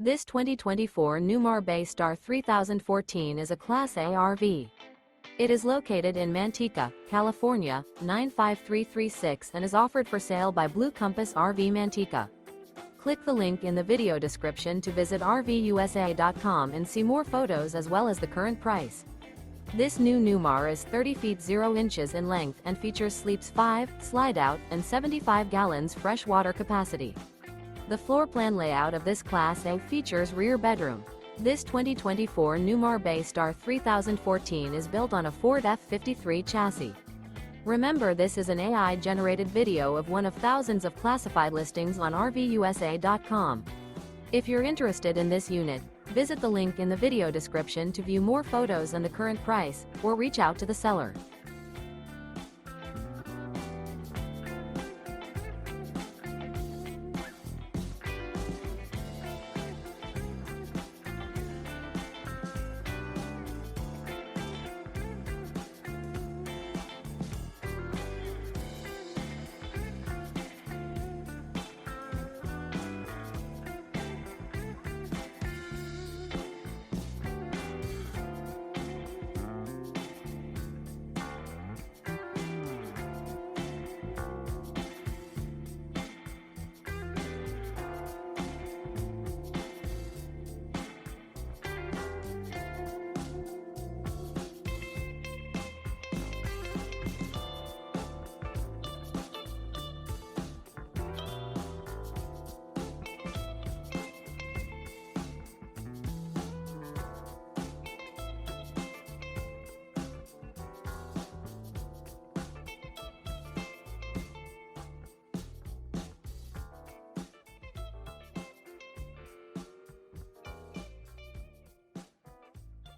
This 2024 Newmar Bay Star 3014 is a Class A RV. It is located in Manteca, California, 95336 and is offered for sale by Blue Compass RV Manteca. Click the link in the video description to visit RVUSA.com and see more photos as well as the current price. This new Newmar is 30 feet 0 inches in length and features sleeps 5, slide-out, and 75 gallons fresh water capacity. The floor plan layout of this Class A features rear bedroom. This 2024 Newmar Bay Star 3014 is built on a Ford F-53 chassis. Remember, this is an AI-generated video of one of thousands of classified listings on RVUSA.com. If you're interested in this unit, visit the link in the video description to view more photos and the current price, or reach out to the seller.